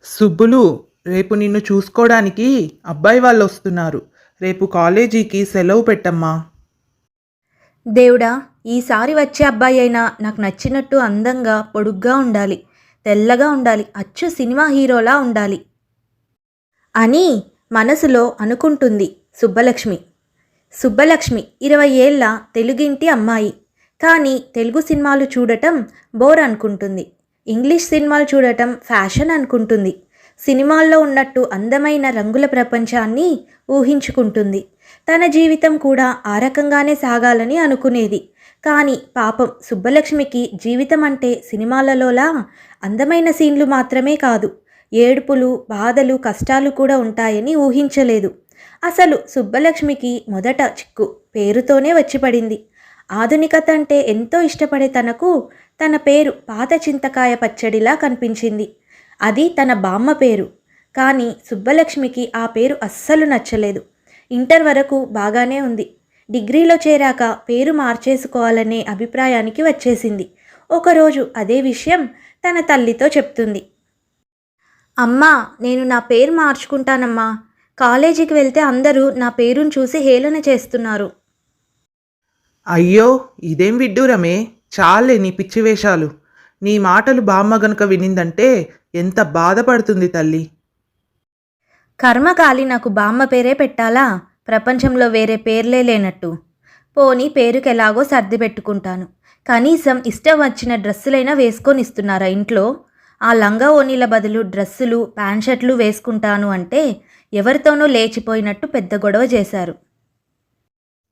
సుబ్బులు, రేపు నిన్ను చూసుకోడానికి అబ్బాయి వాళ్ళు వస్తున్నారు. రేపు కాలేజీకి సెలవు పెట్టమ్మా. దేవుడా, ఈసారి వచ్చే అబ్బాయి అయినా నాకు నచ్చినట్టు అందంగా పొడుగ్గా ఉండాలి, తెల్లగా ఉండాలి, అచ్చు సినిమా హీరోలా ఉండాలి అని మనసులో అనుకుంటుంది సుబ్బలక్ష్మి. సుబ్బలక్ష్మి 20 ఏళ్ల తెలుగింటి అమ్మాయి. కానీ తెలుగు సినిమాలు చూడటం బోర్ అనుకుంటుంది. ఇంగ్లీష్ సినిమాలు చూడటం ఫ్యాషన్ అనుకుంటుంది. సినిమాల్లో ఉన్నట్టు అందమైన రంగుల ప్రపంచాన్ని ఊహించుకుంటుంది. తన జీవితం కూడా ఆ రకంగానే సాగాలని అనుకునేది. కానీ పాపం సుబ్బలక్ష్మికి జీవితం అంటే సినిమాలలోలా అందమైన సీన్లు మాత్రమే కాదు, ఏడుపులు, బాధలు, కష్టాలు కూడా ఉంటాయని ఊహించలేదు. అసలు సుబ్బలక్ష్మికి మొదట చిక్కు పేరుతోనే వచ్చి పడింది. ఆధునికత అంటే ఎంతో ఇష్టపడే తనకు తన పేరు పాత చింతకాయ పచ్చడిలా కనిపించింది. అది తన బామ్మ పేరు. కానీ సుబ్బలక్ష్మికి ఆ పేరు అస్సలు నచ్చలేదు. ఇంటర్ వరకు బాగానే ఉంది. డిగ్రీలో చేరాక పేరు మార్చేసుకోవాలనే అభిప్రాయానికి వచ్చేసింది. ఒకరోజు అదే విషయం తన తల్లితో చెప్తుంది. అమ్మా, నేను నా పేరు మార్చుకుంటానమ్మా. కాలేజీకి వెళ్తే అందరూ నా పేరును చూసి హేళన చేస్తున్నారు. అయ్యో, ఇదేం విడ్డూరమే! చాలే నీ పిచ్చి వేషాలు. నీ మాటలు బామ్మ గనుక వినిందంటే ఎంత బాధపడుతుంది తల్లి. కర్మకాలి, నాకు బామ్మ పేరే పెట్టాలా? ప్రపంచంలో వేరే పేర్లే లేనట్టు. పోనీ పేరుకి ఎలాగో సర్ది పెట్టుకుంటాను. కనీసం ఇష్టం వచ్చిన డ్రెస్సులైనా వేసుకొని ఇస్తున్నారా ఇంట్లో? ఆ లంగా ఓనీల బదులు డ్రెస్సులు, ప్యాంట్ షర్ట్లు వేసుకుంటాను అంటే ఎవరితోనూ లేచిపోయినట్టు పెద్ద గొడవ చేశారు.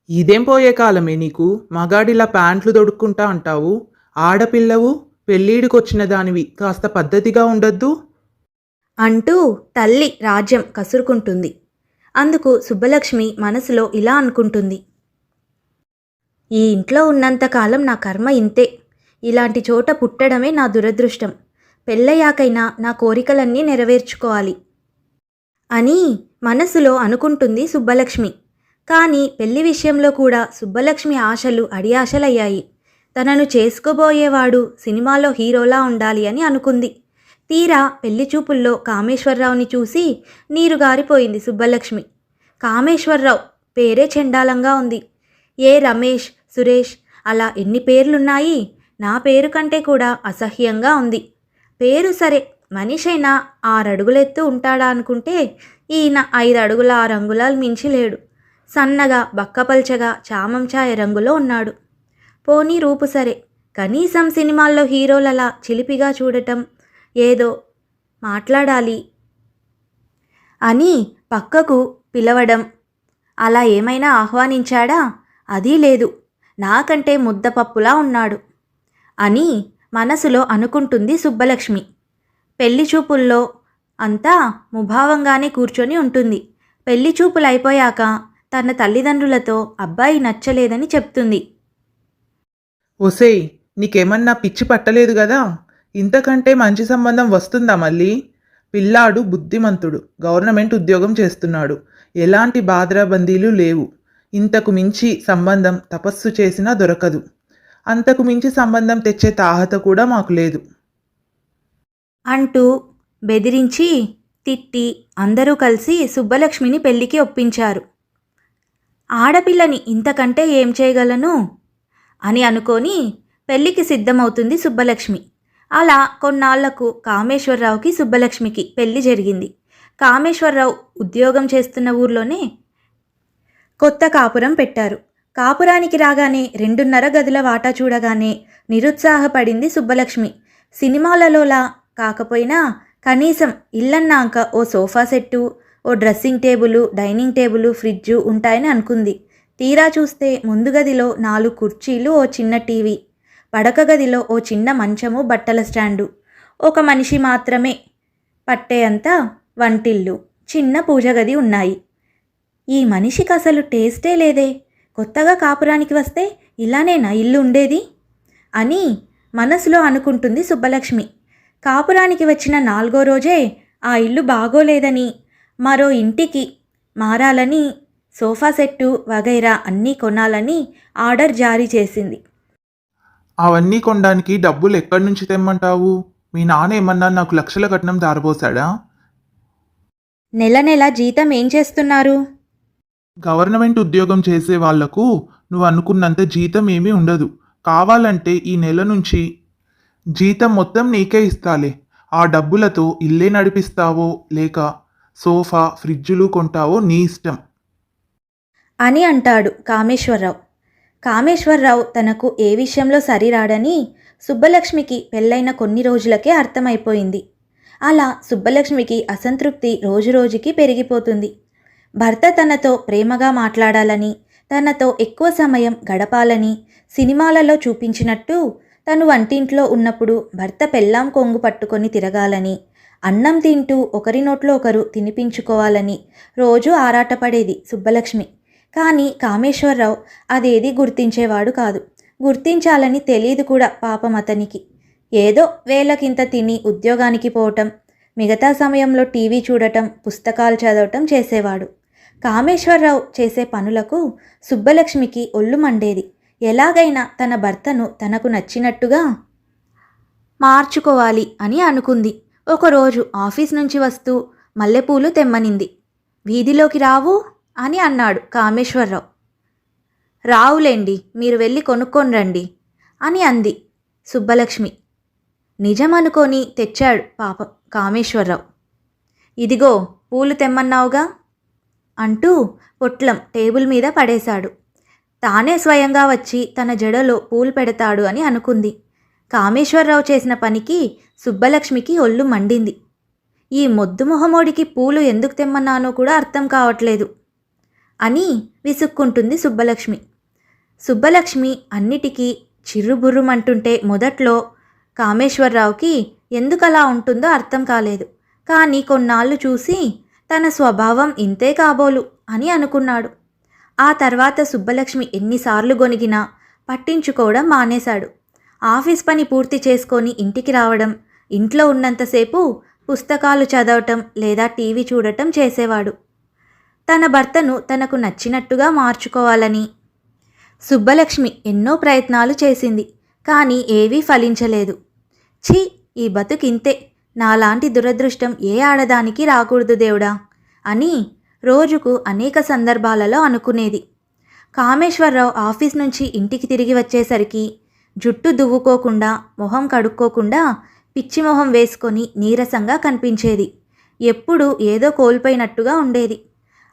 ఇదేం పోయే కాలమే నీకు? మగాడిలా ప్యాంట్లు తొడుక్కుంటా అంటావు. ఆడపిల్లవు, పెళ్ళీడికొచ్చిన దానివి, కాస్త పద్ధతిగా ఉండొద్దు అంటూ తల్లి రాజ్యం కసురుకుంటుంది. అందుకు సుబ్బలక్ష్మి మనసులో ఇలా అనుకుంటుంది. ఈ ఇంట్లో ఉన్నంతకాలం నా కర్మ ఇంతే. ఇలాంటి చోట పుట్టడమే నా దురదృష్టం. పెళ్ళయ్యాకైనా నా కోరికలన్నీ నెరవేర్చుకోవాలి అని మనసులో అనుకుంటుంది సుబ్బలక్ష్మి. కానీ పెళ్లి విషయంలో కూడా సుబ్బలక్ష్మి ఆశలు అడియాశలయ్యాయి. తనను చేసుకోబోయేవాడు సినిమాలో హీరోలా ఉండాలి అని అనుకుంది. తీరా పెళ్లి చూపుల్లో కామేశ్వరరావుని చూసి నీరు గారిపోయింది సుబ్బలక్ష్మి. కామేశ్వరరావు పేరే చెండాలంగా ఉంది. ఏ రమేష్, సురేష్ అలా ఎన్ని పేర్లున్నాయి. నా పేరు కంటే కూడా అసహ్యంగా ఉంది. పేరు సరే, మనిషైనా 6 అడుగులెత్తు ఉంటాడా అనుకుంటే ఈయన 5 అడుగుల 6 అంగుళాలు మించి లేడు. సన్నగా, బక్కపల్చగా, చామం ఛాయ రంగులో ఉన్నాడు. పోనీ రూపు సరే, కనీసం సినిమాల్లో హీరోలలా చిలిపిగా చూడటం, ఏదో మాట్లాడాలి అని పక్కకు పిలవడం, అలా ఏమైనా ఆహ్వానించాడా? అదీ లేదు. నాకంటే ముద్దపప్పులా ఉన్నాడు అని మనసులో అనుకుంటుంది సుబ్బలక్ష్మి. పెళ్లి చూపుల్లో అంతా ముభావంగానే కూర్చొని ఉంటుంది. పెళ్లి చూపులు అయిపోయాక తన తల్లిదండ్రులతో అబ్బాయి నచ్చలేదని చెప్తుంది. ఒసేయ్, నీకేమన్నా పిచ్చి పట్టలేదు కదా? ఇంతకంటే మంచి సంబంధం వస్తుందా మళ్ళీ? పిల్లాడు బుద్ధిమంతుడు, గవర్నమెంట్ ఉద్యోగం చేస్తున్నాడు. ఎలాంటి బాధ్రాబందీలు లేవు. ఇంతకు మించి సంబంధం తపస్సు చేసినా దొరకదు. అంతకు మించి సంబంధం తెచ్చే తాహత కూడా మాకు లేదు అంటూ బెదిరించి, తిట్టి అందరూ కలిసి సుబ్బలక్ష్మిని పెళ్లికి ఒప్పించారు. ఆడపిల్లని ఇంతకంటే ఏం చేయగలను అని అనుకొని పెళ్లికి సిద్ధమవుతుంది సుబ్బలక్ష్మి. అలా కొన్నాళ్లకు కామేశ్వరరావుకి సుబ్బలక్ష్మికి పెళ్లి జరిగింది. కామేశ్వరరావు ఉద్యోగం చేస్తున్న ఊర్లోనే కొత్త కాపురం పెట్టారు. కాపురానికి రాగానే 2.5 గదుల వాటా చూడగానే నిరుత్సాహపడింది సుబ్బలక్ష్మి. సినిమాలలోలా కాకపోయినా కనీసం ఇల్లన్నాక ఓ సోఫా సెట్టు, ఓ dressing table, dining table, fridge ఉంటాయని అనుకుంది. తీరా చూస్తే ముందు గదిలో 4 కుర్చీలు, ఓ చిన్న టీవీ, పడక గదిలో ఓ చిన్న మంచము, బట్టల స్టాండు, ఒక మనిషి మాత్రమే పట్టేంత వంటిల్లు, చిన్న పూజ గది ఉన్నాయి. ఈ మనిషికి అసలు టేస్టే లేదే. కొత్తగా కాపురానికి వస్తే ఇలానేనా ఇల్లు ఉండేది అని మనసులో అనుకుంటుంది సుబ్బలక్ష్మి. కాపురానికి వచ్చిన 4వ రోజే ఆ ఇల్లు బాగోలేదని, మరో ఇంటికి మారాలని, సోఫా సెట్టు వగైరా అన్నీ కొనాలని ఆర్డర్ జారీ చేసింది. అవన్నీ కొనడానికి డబ్బులు ఎక్కడి నుంచి తెమ్మంటావు? మీ నాన్న ఏమన్నా నాకు లక్షల కట్నం దారబోసాడా? నెల నెల జీతం ఏం చేస్తున్నారు? గవర్నమెంట్ ఉద్యోగం చేసే వాళ్లకు నువ్వు అనుకున్నంత జీతం ఏమీ ఉండదు. కావాలంటే ఈ నెల నుంచి జీతం మొత్తం నీకే ఇస్తాలే. ఆ డబ్బులతో ఇల్లే నడిపిస్తావో లేక సోఫా ఫ్రిడ్జులు కొంటావో నీ ఇష్టం. అని అంటాడు కామేశ్వరరావు. కామేశ్వరరావు తనకు ఏ విషయంలో సరిరాడని సుబ్బలక్ష్మికి పెళ్ళైన కొన్ని రోజులకే అర్థమైపోయింది. అలా సుబ్బలక్ష్మికి అసంతృప్తి రోజురోజుకి పెరిగిపోతుంది. భర్త తనతో ప్రేమగా మాట్లాడాలని, తనతో ఎక్కువ సమయం గడపాలని సినిమాలలో చూపించినట్టు తను వంటింట్లో ఉన్నప్పుడు భర్త పెళ్ళాం కొంగు పట్టుకొని తిరగాలని, అన్నం తింటూ ఒకరి నోట్లో ఒకరు తినిపించుకోవాలని రోజూ ఆరాటపడేది సుబ్బలక్ష్మి. కానీ కామేశ్వరరావు అదేది గుర్తించేవాడు కాదు. గుర్తించాలని తెలియదు కూడా పాపం అతనికి. ఏదో వేళకింత తిని ఉద్యోగానికి పోవటం, మిగతా సమయంలో టీవీ చూడటం, పుస్తకాలు చదవటం చేసేవాడు. కామేశ్వరరావు చేసే పనులకు సుబ్బలక్ష్మికి ఒళ్ళు మండేది. ఎలాగైనా తన భర్తను తనకు నచ్చినట్టుగా మార్చుకోవాలి అని అనుకుంది. ఒకరోజు ఆఫీస్ నుంచి వస్తూ మల్లెపూలు తెమ్మనింది. వీధిలోకి రావు అని అన్నాడు కామేశ్వరరావు. రావులేండి, మీరు వెళ్ళి కొనుక్కొని రండి అని అంది సుబ్బలక్ష్మి. నిజమనుకొని తెచ్చాడు పాపం కామేశ్వరరావు. ఇదిగో పూలు తెమ్మన్నావుగా అంటూ పొట్లం టేబుల్ మీద పడేశాడు. తానే స్వయంగా వచ్చి తన జడలో పూలు పెడతాడు అని అనుకుంది. కామేశ్వరరావు చేసిన పనికి సుబ్బలక్ష్మికి ఒళ్ళు మండింది. ఈ మొద్దు మొహమోడికి పూలు ఎందుకు తెమ్మన్నానో కూడా అర్థం కావట్లేదు అని విసుక్కుంటుంది సుబ్బలక్ష్మి. సుబ్బలక్ష్మి అన్నిటికీ చిర్రుబుర్రుమంటుంటే మొదట్లో కామేశ్వరరావుకి ఎందుకలా ఉంటుందో అర్థం కాలేదు. కానీ కొన్నాళ్ళు చూసి తన స్వభావం ఇంతే కాబోలు అని అనుకున్నాడు. ఆ తర్వాత సుబ్బలక్ష్మి ఎన్నిసార్లు గొనిగినా పట్టించుకోవడం మానేశాడు. ఆఫీస్ పని పూర్తి చేసుకొని ఇంటికి రావడం, ఇంట్లో ఉన్నంతసేపు పుస్తకాలు చదవటం లేదా టీవీ చూడటం చేసేవాడు. తన భర్తను తనకు నచ్చినట్టుగా మార్చుకోవాలని సుబ్బలక్ష్మి ఎన్నో ప్రయత్నాలు చేసింది. కానీ ఏవీ ఫలించలేదు. ఛీ, ఈ బతుకింతే, నాలాంటి దురదృష్టం ఏ ఆడదానికి రాకూడదు దేవుడా అని రోజుకు అనేక సందర్భాలలో అనుకునేది. కామేశ్వరరావు ఆఫీస్ నుంచి ఇంటికి తిరిగి వచ్చేసరికి జుట్టు దువ్వుకోకుండా, మొహం కడుక్కోకుండా పిచ్చి మొహం వేసుకొని నీరసంగా కనిపించేది. ఎప్పుడూ ఏదో కోల్పోయినట్టుగా ఉండేది.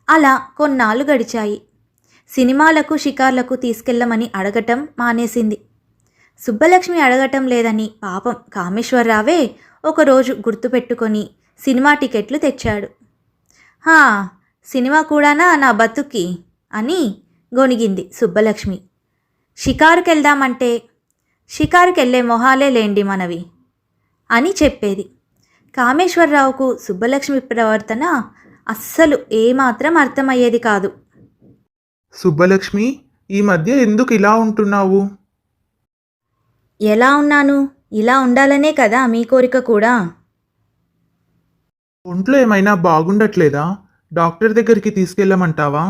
అలా కొన్నాళ్ళు గడిచాయి. సినిమాలకు షికార్లకు తీసుకెళ్ళమని అడగటం మానేసింది. సుబ్బలక్ష్మి అడగటం లేదని పాపం కామేశ్వరరావే ఒకరోజు గుర్తుపెట్టుకొని సినిమా టికెట్లు తెచ్చాడు. హా, సినిమా కూడానా నా బతుక్కి అని గొనిగింది సుబ్బలక్ష్మి. షికారుకెళ్దామంటే షికారుకెళ్ళే మొహాలే లేండి మనవి అని చెప్పేది. కామేశ్వరరావుకు సుబ్బలక్ష్మి ప్రవర్తన అస్సలు ఏమాత్రం అర్థమయ్యేది కాదు. సుబ్బలక్ష్మి, ఈ మధ్య ఎందుకు ఇలా ఉంటున్నావు? ఎలా ఉన్నాను? ఇలా ఉండాలనే కదా మీ కోరిక కూడా. ఒంట్లో ఏమైనా బాగుండట్లేదా? డాక్టర్ దగ్గరికి తీసుకెళ్ళమంటావా?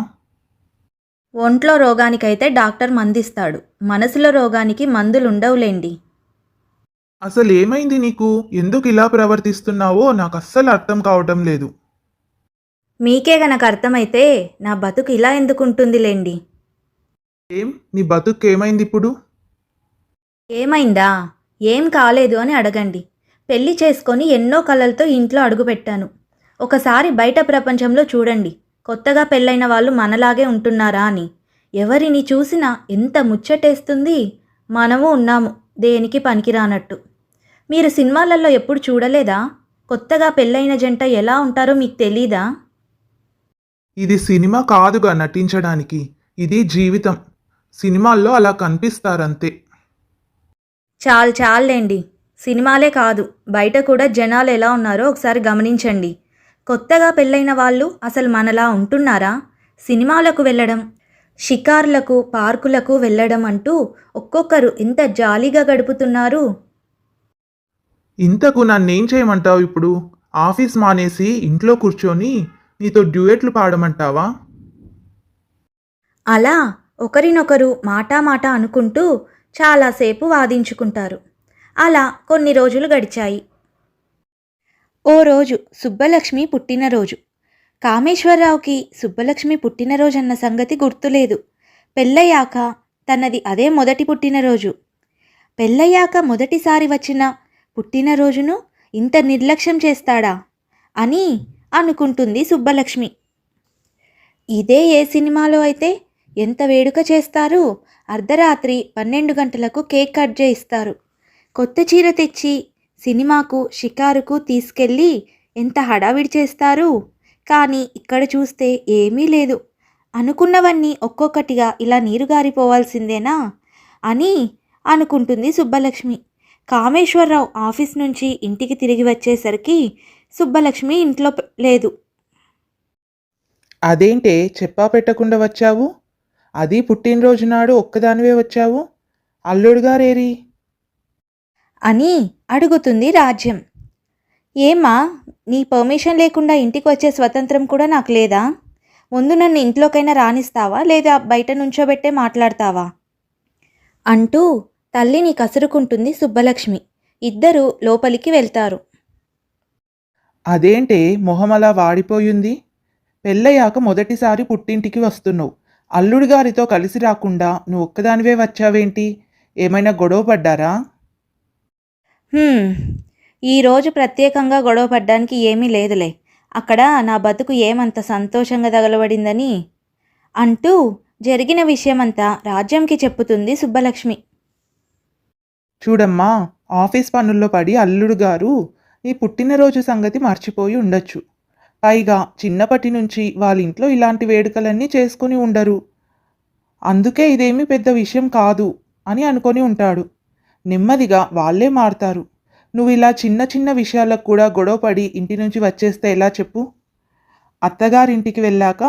ఒంట్లో రోగానికైతే డాక్టర్ మందిస్తాడు, మనసులో రోగానికి మందులుండవులేండి. అసలు ఏమైంది నీకు? ఎందుకు ఇలా ప్రవర్తిస్తున్నావో నాకు అస్సలు అర్థం కావటం లేదు. మీకే గనక అర్థమైతే నా బతుకు ఇలా ఎందుకుంటుందిలేండి. ఏం, నీ బతుకు ఏమైంది ఇప్పుడు? ఏమైందా? ఏం కాలేదు అని అడగండి. పెళ్లి చేసుకొని ఎన్నో కలలతో ఇంట్లో అడుగుపెట్టాను. ఒకసారి బయట ప్రపంచంలో చూడండి, కొత్తగా పెళ్ళైన వాళ్ళు మనలాగే ఉంటున్నారా అని. ఎవరిని చూసినా ఎంత ముచ్చటేస్తుంది. మనము ఉన్నాము దేనికి పనికిరానట్టు. మీరు సినిమాలలో ఎప్పుడు చూడలేదా? కొత్తగా పెళ్ళైన జంట ఎలా ఉంటారో మీకు తెలీదా? ఇది సినిమా కాదుగా నటించడానికి, ఇది జీవితం. సినిమాల్లో అలా కనిపిస్తారంతే. చాలేండి. సినిమాలే కాదు, బయట కూడా జనాలు ఎలా ఉన్నారో ఒకసారి గమనించండి. కొత్తగా పెళ్ళైన వాళ్ళు అసలు మనలా ఉంటున్నారా? సినిమాలకు వెళ్ళడం, షికార్లకు, పార్కులకు వెళ్ళడం అంటూ ఒక్కొక్కరు ఎంత జాలీగా గడుపుతున్నారు. ఇంతకు నన్నేం చేయమంటావు ఇప్పుడు? ఆఫీస్ మానేసి ఇంట్లో కూర్చొని నీతో డ్యూయెట్లు పాడమంటావా? అలా ఒకరినొకరు మాట అనుకుంటూ చాలాసేపు వాదించుకుంటారు. అలా కొన్ని రోజులు గడిచాయి. ఓ రోజు సుబ్బలక్ష్మి పుట్టినరోజు. కామేశ్వరరావుకి సుబ్బలక్ష్మి పుట్టినరోజన్న సంగతి గుర్తులేదు. పెళ్ళయ్యాక తనది అదే మొదటి పుట్టినరోజు. పెళ్ళయ్యాక మొదటిసారి వచ్చిన పుట్టినరోజును ఇంత నిర్లక్ష్యం చేస్తాడా అని అనుకుంటుంది సుబ్బలక్ష్మి. ఇదే ఏ సినిమాలో అయితే ఎంత వేడుక చేస్తారు. అర్ధరాత్రి 12 గంటలకు కేక్ కట్ చేయిస్తారు. కొత్త చీర తెచ్చి సినిమాకు షికారుకు తీసుకెళ్ళి ఎంత హడావిడి చేస్తారు. కానీ ఇక్కడ చూస్తే ఏమీ లేదు. అనుకున్నవన్నీ ఒక్కొక్కటిగా ఇలా నీరుగారిపోవాల్సిందేనా అని అనుకుంటుంది సుబ్బలక్ష్మి. కామేశ్వరరావు ఆఫీస్ నుంచి ఇంటికి తిరిగి వచ్చేసరికి సుబ్బలక్ష్మి ఇంట్లో లేదు. అదేంటే చెప్పా పెట్టకుండా వచ్చావు? అది పుట్టినరోజు నాడు ఒక్కదానివే వచ్చావు. అల్లుడు గారేరి? అని అడుగుతుంది రాజ్యం. ఏమ్మా, నీ పర్మిషన్ లేకుండా ఇంటికి వచ్చే స్వతంత్రం కూడా నాకు లేదా? ముందు నన్ను ఇంట్లోకైనా రానిస్తావా లేదా బయట నుంచోబెట్టే మాట్లాడతావా అంటూ తల్లిని కసురుకుంటుంది సుబ్బలక్ష్మి. ఇద్దరూ లోపలికి వెళ్తారు. అదేంటే మొహం అలా వాడిపోయింది? పెళ్ళయ్యాక మొదటిసారి పుట్టింటికి వస్తున్నావు. అల్లుడు గారితో కలిసి రాకుండా నువ్వు ఒక్కదానివే వచ్చావేంటి? ఏమైనా గొడవ పడ్డారా? ఈరోజు ప్రత్యేకంగా గొడవ పడ్డానికి ఏమీ లేదులే. అక్కడ నా బతుకు ఏమంత సంతోషంగా తగలబడిందని అంటూ జరిగిన విషయమంతా రాజ్యంకి చెప్పుతుంది సుబ్బలక్ష్మి. చూడమ్మా, ఆఫీస్ పనుల్లో పడి అల్లుడు గారు నీ పుట్టినరోజు సంగతి మర్చిపోయి ఉండొచ్చు. పైగా చిన్నప్పటి నుంచి వాళ్ళ ఇంట్లో ఇలాంటి వేడుకలన్నీ చేసుకుని ఉండరు. అందుకే ఇదేమీ పెద్ద విషయం కాదు అని అనుకొని ఉంటాడు. నెమ్మదిగా వాళ్ళే మారుతారు. నువ్వు ఇలా చిన్న చిన్న విషయాలకు కూడా గొడవపడి ఇంటి నుంచి వచ్చేస్తే ఎలా చెప్పు? అత్తగారింటికి వెళ్ళాక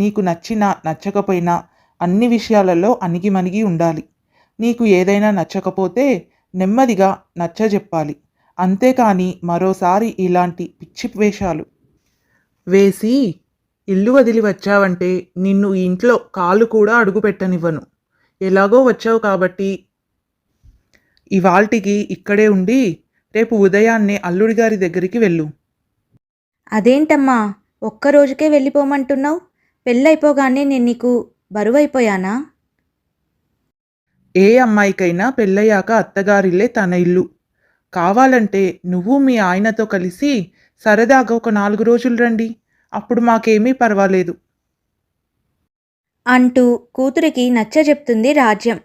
నీకు నచ్చినా నచ్చకపోయినా అన్ని విషయాలలో అణిగిమణిగి ఉండాలి. నీకు ఏదైనా నచ్చకపోతే నెమ్మదిగా నచ్చజెప్పాలి. అంతేకాని మరోసారి ఇలాంటి పిచ్చి వేషాలు వేసి ఇల్లు వదిలి వచ్చావంటే నిన్ను ఈ ఇంట్లో కాలు కూడా అడుగు పెట్టనివ్వను. ఎలాగో వచ్చావు కాబట్టి ఇవాల్టికి ఇక్కడే ఉండి రేపు ఉదయాన్నే అల్లుడి గారి దగ్గరికి వెళ్ళు. అదేంటమ్మా, ఒక్కరోజుకే వెళ్ళిపోమంటున్నావు? పెళ్ళైపోగానే నేను నీకు బరువైపోయానా? ఏ అమ్మాయికైనా పెళ్ళయ్యాక అత్తగారిల్లే తన ఇల్లు. కావాలంటే నువ్వు మీ ఆయనతో కలిసి సరదాగా ఒక 4 రోజులు రండి. అప్పుడు మాకేమీ పర్వాలేదు అంటూ కూతురికి నచ్చజెప్తుంది రాజ్యం.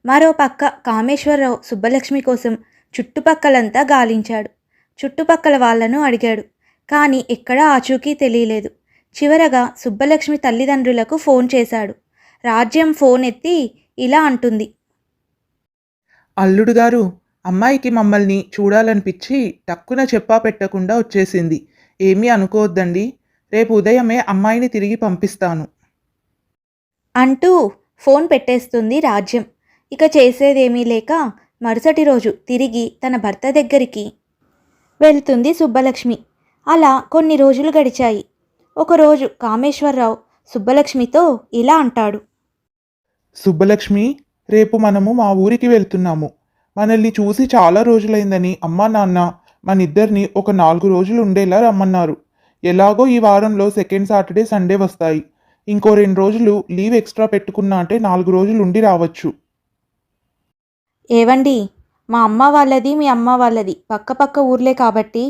మరోపక్క కామేశ్వరరావు సుబ్బలక్ష్మి కోసం చుట్టుపక్కలంతా గాలించాడు. చుట్టుపక్కల వాళ్లను అడిగాడు. కానీ ఎక్కడా ఆచూకీ తెలియలేదు. చివరగా సుబ్బలక్ష్మి తల్లిదండ్రులకు ఫోన్ చేశాడు. రాజ్యం ఫోన్ ఎత్తి ఇలా అంటుంది. అల్లుడు గారు, అమ్మాయికి మమ్మల్ని చూడాలనిపించి టక్కున చెప్పా పెట్టకుండా వచ్చేసింది. ఏమీ అనుకోవద్దండి. రేపు ఉదయమే అమ్మాయిని తిరిగి పంపిస్తాను అంటూ ఫోన్ పెట్టేస్తుంది రాజ్యం. ఇక చేసేదేమీ లేక మరుసటి రోజు తిరిగి తన భర్త దగ్గరికి వెళ్తుంది సుబ్బలక్ష్మి. అలా కొన్ని రోజులు గడిచాయి. ఒకరోజు కామేశ్వరరావు సుబ్బలక్ష్మితో ఇలా అంటాడు. సుబ్బలక్ష్మి, రేపు మనము మా ఊరికి వెళ్తున్నాము. మనల్ని చూసి చాలా రోజులైందని అమ్మా నాన్న మనిద్దరిని ఒక 4 రోజులు ఉండేలా రమ్మన్నారు. ఎలాగో ఈ వారంలో సెకండ్ సాటర్డే సండే వస్తాయి. ఇంకో 2 రోజులు లీవ్ ఎక్స్ట్రా పెట్టుకున్నా అంటే 4 రోజులు ఉండి రావచ్చు. ఏవండి, మా అమ్మ వాళ్ళది మీ అమ్మ వాళ్ళది పక్క ఊర్లే కాబట్టి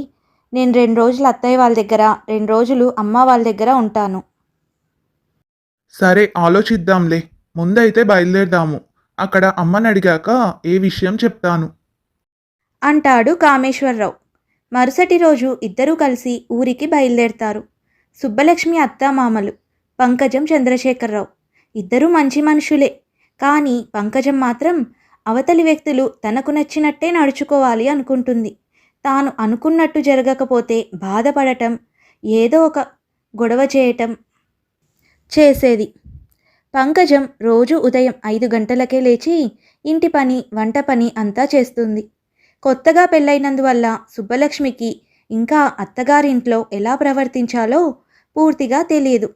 నేను 2 రోజులు అత్తయ్య వాళ్ళ దగ్గర 2 రోజులు అమ్మ వాళ్ళ దగ్గర ఉంటాను. సరే, ఆలోచిద్దాంలే. ముందైతే బయలుదేరదాము. అక్కడ అమ్మని అడిగాక ఏ విషయం చెప్తాను అంటాడు కామేశ్వరరావు. మరుసటి రోజు ఇద్దరూ కలిసి ఊరికి బయలుదేరతారు. సుబ్బలక్ష్మి అత్తామామలు పంకజం చంద్రశేఖరరావు ఇద్దరూ మంచి మనుషులే. కానీ పంకజం మాత్రం అవతలి వ్యక్తులు తనకు నచ్చినట్టే నడుచుకోవాలి అనుకుంటుంది. తాను అనుకున్నట్టు జరగకపోతే బాధపడటం, ఏదో ఒక గొడవ చేయటం చేసేది. పంకజం రోజు ఉదయం 5 గంటలకే లేచి ఇంటి పని, వంట పని అంతా చేస్తుంది. కొత్తగా పెళ్ళైనందువల్ల సుబ్బలక్ష్మికి ఇంకా అత్తగారింట్లో ఎలా ప్రవర్తించాలో పూర్తిగా తెలియదు.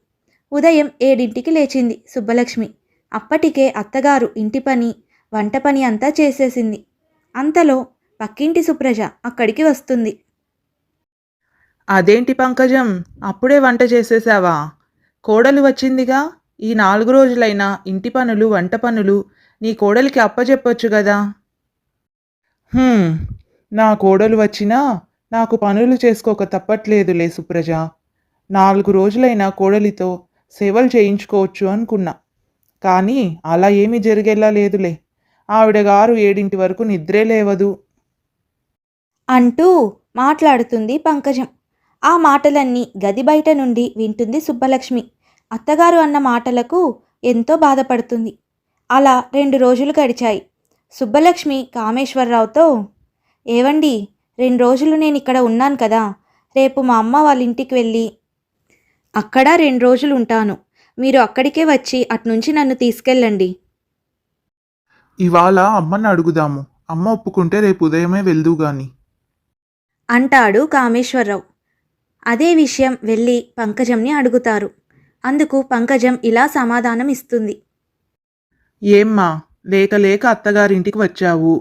ఉదయం 7ంటికి లేచింది సుబ్బలక్ష్మి. అప్పటికే అత్తగారు ఇంటి పని, వంట పని అంతా చేసేసింది. అంతలో పక్కింటి సుప్రజ అక్కడికి వస్తుంది. అదేంటి పంకజం, అప్పుడే వంట చేసేసావా? కోడలు వచ్చిందిగా, ఈ 4 రోజులైనా ఇంటి పనులు, వంట పనులు నీ కోడలికి అప్పజెప్పొచ్చు గదా! హ్మ్. నా కోడలు వచ్చినా నాకు పనులు చేసుకోక తప్పట్లేదులే సుప్రజ. 4 రోజులైనా కోడలితో సేవలు చేయించుకోవచ్చు అనుకున్నా. కానీ అలా ఏమీ జరిగేలా లేదులే. ఆవిడ గారు 7 వరకు నిద్రే లేవదు. అంటూ మాట్లాడుతుంది పంకజం. ఆ మాటలన్నీ గది బయట నుండి వింటుంది సుబ్బలక్ష్మి. అత్తగారు అన్న మాటలకు ఎంతో బాధపడుతుంది. అలా 2 రోజులు గడిచాయి. సుబ్బలక్ష్మి కామేశ్వరరావుతో, ఏవండి, 2 రోజులు నేనిక్కడ ఉన్నాను కదా, రేపు మా అమ్మ వాళ్ళ ఇంటికి వెళ్ళి అక్కడ 2 రోజులు ఉంటాను. మీరు అక్కడికే వచ్చి అట్నుంచి నన్ను తీసుకెళ్ళండి ఇవాళ అమ్మని అడుగుదాము. అమ్మ ఒప్పుకుంటే రేపు ఉదయమే వెళ్దువు గాని. అంటాడు కామేశ్వరరావు. అదే విషయం వెళ్ళి పంకజంని అడుగుతారు. అందుకు పంకజం ఇలా సమాధానం ఇస్తుంది. ఏమ్మా, లేక లేక అత్తగారింటికి వచ్చావు.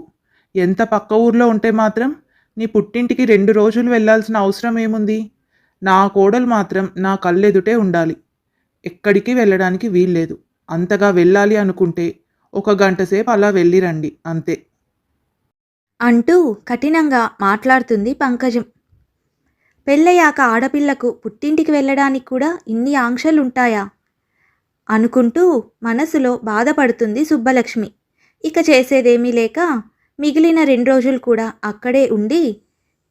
ఎంత పక్క ఊర్లో ఉంటే మాత్రం నీ పుట్టింటికి 2 రోజులు వెళ్ళాల్సిన అవసరం ఏముంది? నా కోడలు మాత్రం నా కళ్ళెదుటే ఉండాలి. ఎక్కడికి వెళ్ళడానికి వీల్లేదు. అంతగా వెళ్ళాలి అనుకుంటే ఒక గంట సేపు అలా వెళ్ళిరండి అంతే. అంటూ కఠినంగా మాట్లాడుతుంది పంకజం. పెళ్ళయ్యాక ఆడపిల్లకు పుట్టింటికి వెళ్ళడానికి కూడా ఇన్ని ఆంక్షలుంటాయా అనుకుంటూ మనసులో బాధపడుతుంది సుబ్బలక్ష్మి. ఇక చేసేదేమీ లేక మిగిలిన 2 రోజులు కూడా అక్కడే ఉండి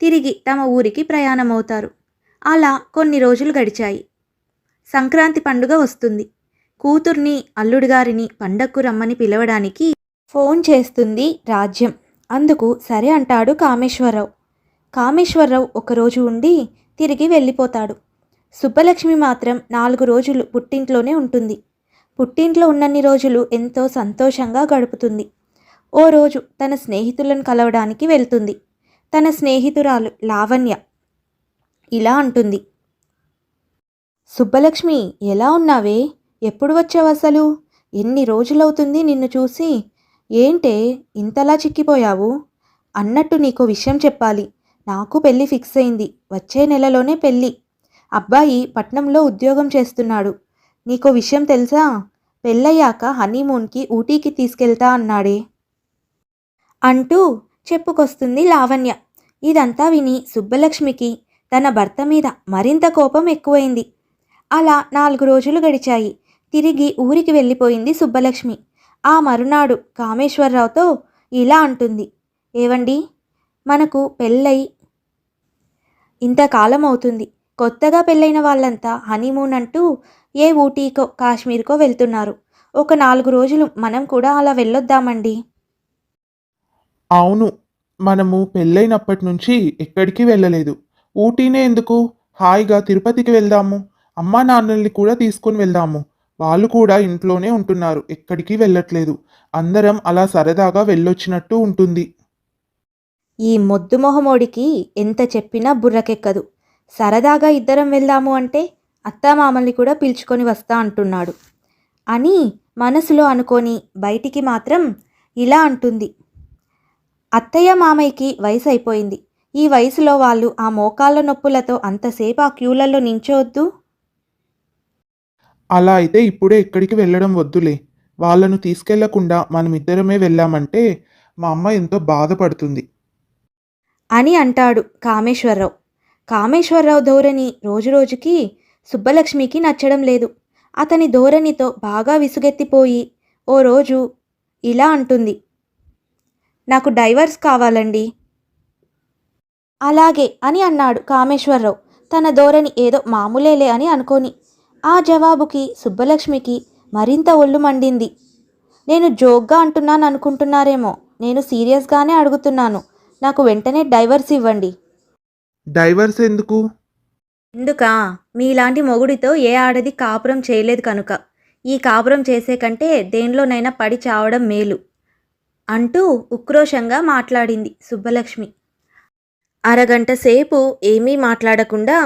తిరిగి తమ ఊరికి ప్రయాణమవుతారు. అలా కొన్ని రోజులు గడిచాయి. సంక్రాంతి పండుగ వస్తుంది. కూతుర్ని, అల్లుడిగారిని పండక్కు రమ్మని పిలవడానికి ఫోన్ చేస్తుంది రాజ్యం. అందుకు సరే అంటాడు కామేశ్వరరావు. కామేశ్వరరావు ఒకరోజు ఉండి తిరిగి వెళ్ళిపోతాడు. సుబ్బలక్ష్మి మాత్రం 4 రోజులు పుట్టింట్లోనే ఉంటుంది. పుట్టింట్లో ఉన్నన్ని రోజులు ఎంతో సంతోషంగా గడుపుతుంది. ఓ రోజు తన స్నేహితులను కలవడానికి వెళ్తుంది. తన స్నేహితురాలు లావణ్య ఇలా అంటుంది. సుబ్బలక్ష్మి, ఎలా ఉన్నావే? ఎప్పుడు వచ్చావు అసలు? ఎన్ని రోజులవుతుంది నిన్ను చూసి? ఏంటే ఇంతలా చిక్కిపోయావు? అన్నట్టు నీకో విషయం చెప్పాలి. నాకు పెళ్ళి ఫిక్స్ అయింది. వచ్చే నెలలోనే పెళ్ళి. అబ్బాయి పట్నంలో ఉద్యోగం చేస్తున్నాడు. నీకో విషయం తెలుసా? పెళ్ళయ్యాక హనీమూన్కి ఊటీకి తీసుకెళ్తా అన్నాడే అంటూ చెప్పుకొస్తుంది లావణ్య. ఇదంతా విని సుబ్బలక్ష్మికి తన భర్త మీద మరింత కోపం ఎక్కువైంది. అలా 4 రోజులు గడిచాయి. తిరిగి ఊరికి వెళ్ళిపోయింది సుబ్బలక్ష్మి. ఆ మరునాడు కామేశ్వరరావుతో ఇలా అంటుంది. ఏవండి, మనకు పెళ్ళై ఇంతకాలం అవుతుంది. కొత్తగా పెళ్ళైన వాళ్ళంతా హనీమూన్ అంటూ ఏ ఊటీకో కాశ్మీర్కో వెళ్తున్నారు. ఒక 4 రోజులు మనం కూడా అలా వెళ్ళొద్దామండి. అవును. మనము పెళ్ళైనప్పటి నుంచి ఎక్కడికి వెళ్ళలేదు. ఊటీనే ఎందుకు? హాయిగా తిరుపతికి వెళ్దాము. అమ్మా నాన్నల్ని కూడా తీసుకొని వెళ్దాము. వాళ్ళు కూడా ఇంట్లోనే ఉంటున్నారు. ఎక్కడికి వెళ్ళట్లేదు. అందరం అలా సరదాగా వెళ్ళొచ్చినట్టు ఉంటుంది. ఈ మొద్దు మొహమోడికి ఎంత చెప్పినా బుర్రకెక్కదు. సరదాగా ఇద్దరం వెళ్దాము అంటే అత్తామామల్ని కూడా పిలుచుకొని వస్తా అంటున్నాడు అని మనసులో అనుకొని బయటికి మాత్రం ఇలా అంటుంది. అత్తయ్య మామయ్యకి వయసు అయిపోయింది. ఈ వయసులో వాళ్ళు ఆ మోకాళ్ళ నొప్పులతో అంతసేపు ఆ క్యూలలో నించోవద్దు. అలా అయితే ఇప్పుడే ఎక్కడికి వెళ్ళడం వద్దులే. వాళ్ళను తీసుకెళ్లకుండా మనమిద్దరమే వెళ్ళామంటే మా అమ్మ ఎంతో బాధపడుతుంది. అని అంటాడు కామేశ్వరరావు. కామేశ్వరరావు ధోరణి రోజురోజుకి సుబ్బలక్ష్మికి నచ్చడం లేదు. అతని ధోరణితో బాగా విసుగెత్తిపోయి ఓ రోజు ఇలా అంటుంది. నాకు డైవర్స్ కావాలండి. అలాగే అని అన్నాడు కామేశ్వరరావు. తన ధోరణి ఏదో మామూలేలే అని అనుకోని. ఆ జవాబుకి సుబ్బలక్ష్మికి మరింత ఒళ్ళు మండింది. నేను జోక్గా అంటున్నాను అనుకుంటున్నారేమో. నేను సీరియస్గానే అడుగుతున్నాను. నాకు వెంటనే డైవర్స్ ఇవ్వండి. డైవర్స్ ఎందుకు? ఎందుకా? మీలాంటి మొగుడితో ఏ ఆడది కాపురం చేయలేదు కనుక. ఈ కాపురం చేసే కంటే దేనిలోనైనా పడి చావడం మేలు అంటూ ఉక్రోషంగా మాట్లాడింది సుబ్బలక్ష్మి. అరగంట సేపు ఏమీ మాట్లాడకుండా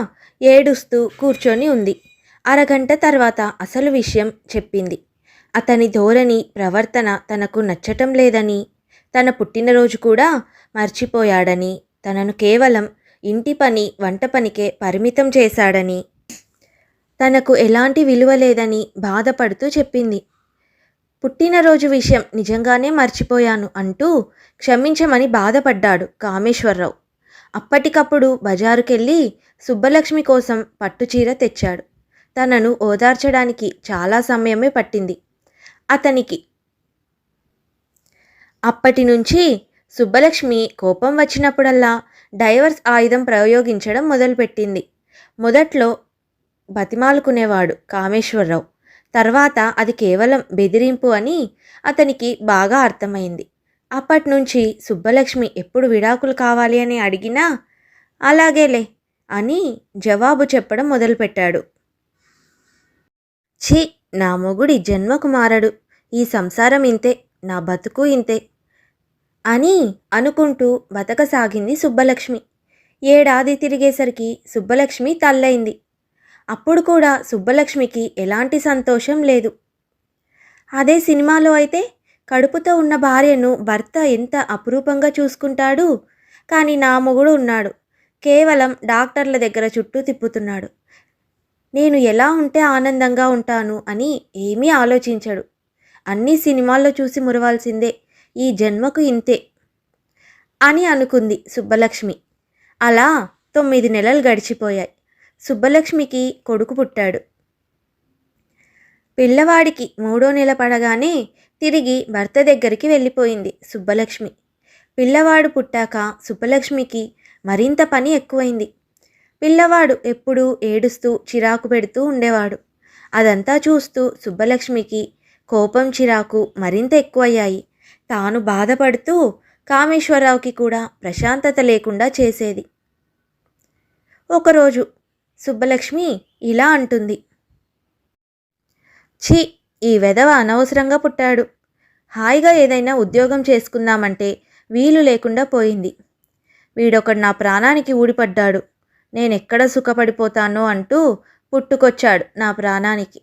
ఏడుస్తూ కూర్చొని ఉంది. అరగంట తర్వాత అసలు విషయం చెప్పింది. అతని ధోరణి, ప్రవర్తన తనకు నచ్చటం లేదని, తన పుట్టినరోజు కూడా మర్చిపోయాడని, తనను కేవలం ఇంటి పని వంట పనికే పరిమితం చేశాడని, తనకు ఎలాంటి విలువ లేదని బాధపడుతూ చెప్పింది. పుట్టినరోజు విషయం నిజంగానే మర్చిపోయాను అంటూ క్షమించమని బాధపడ్డాడు కామేశ్వరరావు. అప్పటికప్పుడు బజారుకెళ్ళి సుబ్బలక్ష్మి కోసం పట్టుచీర తెచ్చాడు. తనను ఓదార్చడానికి చాలా సమయమే పట్టింది అతనికి. అప్పటి నుంచి సుబ్బలక్ష్మి కోపం వచ్చినప్పుడల్లా డైవర్స్ ఆయుధం ప్రయోగించడం మొదలుపెట్టింది. మొదట్లో బతిమాలుకునేవాడు కామేశ్వరరావు. తర్వాత అది కేవలం బెదిరింపు అని అతనికి బాగా అర్థమైంది. అప్పట్నుంచి సుబ్బలక్ష్మి ఎప్పుడు విడాకులు కావాలి అని అడిగినా అలాగేలే అని జవాబు చెప్పడం మొదలుపెట్టాడు. ఛీ, నా మొగుడి జన్మకు మారడు, ఈ సంసారం ఇంతే, నా బతుకు ఇంతే అని అనుకుంటూ బతకసాగింది సుబ్బలక్ష్మి. ఏడాది తిరిగేసరికి సుబ్బలక్ష్మి తల్లయింది. అప్పుడు కూడా సుబ్బలక్ష్మికి ఎలాంటి సంతోషం లేదు. అదే సినిమాలో అయితే కడుపుతో ఉన్న భార్యను భర్త ఎంత అపురూపంగా చూసుకుంటాడు. కానీ నా మొగుడు ఉన్నాడు, కేవలం డాక్టర్ల దగ్గర చుట్టూ తిప్పుతున్నాడు. నేను ఎలా ఉంటే ఆనందంగా ఉంటాను అని ఏమీ ఆలోచించడు. అన్నీ సినిమాల్లో చూసి మురవాల్సిందే, ఈ జన్మకు ఇంతే అని అనుకుంది సుబ్బలక్ష్మి. అలా 9 నెలలు గడిచిపోయాయి. సుబ్బలక్ష్మికి కొడుకు పుట్టాడు. పిల్లవాడికి 3వ నెల పడగానే తిరిగి భర్త దగ్గరికి వెళ్ళిపోయింది సుబ్బలక్ష్మి. పిల్లవాడు పుట్టాక సుబ్బలక్ష్మికి మరింత పని ఎక్కువైంది. పిల్లవాడు ఎప్పుడూ ఏడుస్తూ చిరాకు పెడుతూ ఉండేవాడు. అదంతా చూస్తూ సుబ్బలక్ష్మికి కోపం చిరాకు మరింత ఎక్కువయ్యాయి. తాను బాధపడుతూ కామేశ్వరరావుకి కూడా ప్రశాంతత లేకుండా చేసేది. ఒకరోజు సుబ్బలక్ష్మి ఇలా అంటుంది. ఛీ, ఈ వెధవ అనవసరంగా పుట్టాడు. హాయిగా ఏదైనా ఉద్యోగం చేసుకుందామంటే వీలు లేకుండా పోయింది. వీడొకడు నా ప్రాణానికి ఊడిపడ్డాడు. నేనెక్కడ సుఖపడిపోతానో అంటూ పుట్టుకొచ్చాడు నా ప్రాణానికి.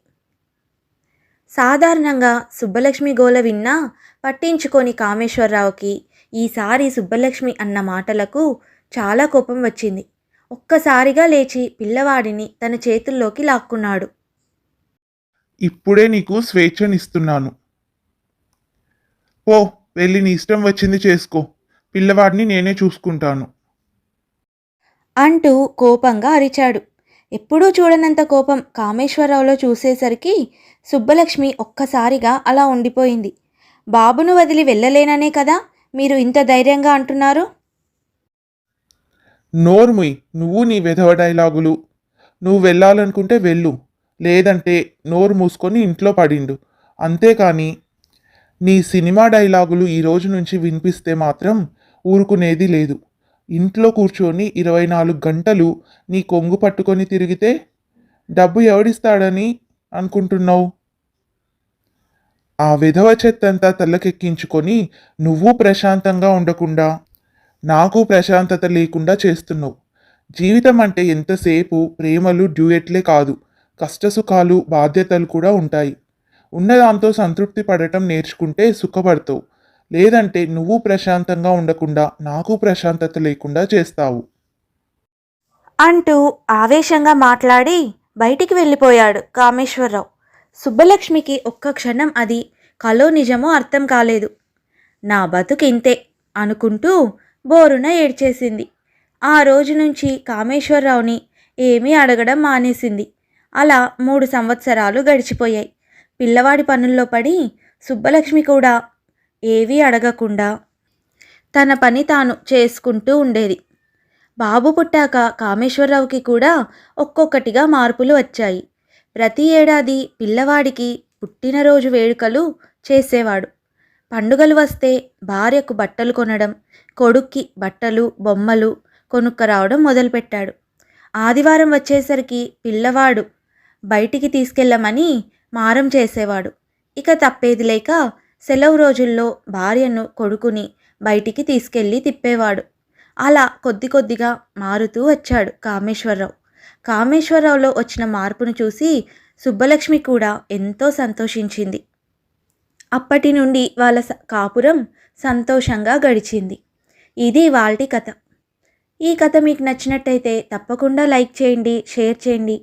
సాధారణంగా సుబ్బలక్ష్మి గోల విన్నా పట్టించుకొని కామేశ్వరరావుకి ఈసారి సుబ్బలక్ష్మి అన్న మాటలకు చాలా కోపం వచ్చింది. ఒక్కసారిగా లేచి పిల్లవాడిని తన చేతుల్లోకి లాక్కున్నాడు. ఇప్పుడే నీకు స్వేచ్ఛనిస్తున్నాను. పో, వెళ్ళి నీ ఇష్టం వచ్చింది చేసుకో. పిల్లవాడిని నేనే చూసుకుంటాను అంటూ కోపంగా అరిచాడు. ఎప్పుడూ చూడనంత కోపం కామేశ్వరరావులో చూసేసరికి సుబ్బలక్ష్మి ఒక్కసారిగా అలా ఉండిపోయింది. బాబును వదిలి వెళ్ళలేననే కదా మీరు ఇంత ధైర్యంగా అంటున్నారు? నోర్ముయ్, నువ్వు నీ వెధవ డైలాగులు. నువ్వు వెళ్ళాలనుకుంటే వెళ్ళు, లేదంటే నోరు మూసుకొని ఇంట్లో పడిండు. అంతేకాని నీ సినిమా డైలాగులు ఈ రోజు నుంచి వినిపిస్తే మాత్రం ఊరుకునేది లేదు. ఇంట్లో కూర్చొని 24 గంటలు నీ కొంగు పట్టుకొని తిరిగితే డబ్బు ఎవడిస్తాడని అనుకుంటున్నావు? ఆ విధవ చెత్తంతా తల్లకెక్కించుకొని నువ్వు ప్రశాంతంగా ఉండకుండా నాకు ప్రశాంతత లేకుండా చేస్తున్నావు. జీవితం అంటే ఎంతసేపు ప్రేమలు డ్యూయెట్లే కాదు, కష్టసుఖాలు బాధ్యతలు కూడా ఉంటాయి. ఉన్నదాంతో సంతృప్తి పడటం నేర్చుకుంటే సుఖపడతావు. లేదంటే నువ్వు ప్రశాంతంగా ఉండకుండా నాకు ప్రశాంతత లేకుండా చేస్తావు అంటూ ఆవేశంగా మాట్లాడి బయటికి వెళ్ళిపోయాడు కామేశ్వరరావు. సుబ్బలక్ష్మికి ఒక్క క్షణం అది కలో నిజమో అర్థం కాలేదు. నా బతుకింతే అనుకుంటూ బోరున ఏడ్చేసింది. ఆ రోజు నుంచి కామేశ్వరరావుని ఏమీ అడగడం మానేసింది. అలా 3 సంవత్సరాలు గడిచిపోయాయి. పిల్లవాడి పనుల్లో పడి సుబ్బలక్ష్మి కూడా ఏవీ అడగకుండా తన పని తాను చేసుకుంటూ ఉండేది. బాబు పుట్టాక కామేశ్వరరావుకి కూడా ఒక్కొక్కటిగా మార్పులు వచ్చాయి. ప్రతి ఏడాది పిల్లవాడికి పుట్టినరోజు వేడుకలు చేసేవాడు. పండుగలు వస్తే భార్యకు బట్టలు కొనడం, కొడుక్కి బట్టలు బొమ్మలు కొనుక్కరావడం మొదలుపెట్టాడు. ఆదివారం వచ్చేసరికి పిల్లవాడు బయటికి తీసుకెళ్ళమని మారం చేసేవాడు. ఇక తప్పేది లేక సెలవు రోజుల్లో భార్యను కొడుకుని బయటికి తీసుకెళ్ళి తిప్పేవాడు. అలా కొద్ది కొద్దిగా మారుతూ వచ్చాడు కామేశ్వరరావు. కామేశ్వరరావులో వచ్చిన మార్పును చూసి సుబ్బలక్ష్మి కూడా ఎంతో సంతోషించింది. అప్పటి నుండి వాళ్ళ కాపురం సంతోషంగా గడిచింది. ఇది ఇవాల్టి కథ. ఈ కథ మీకు నచ్చినట్టయితే తప్పకుండా లైక్ చేయండి, షేర్ చేయండి.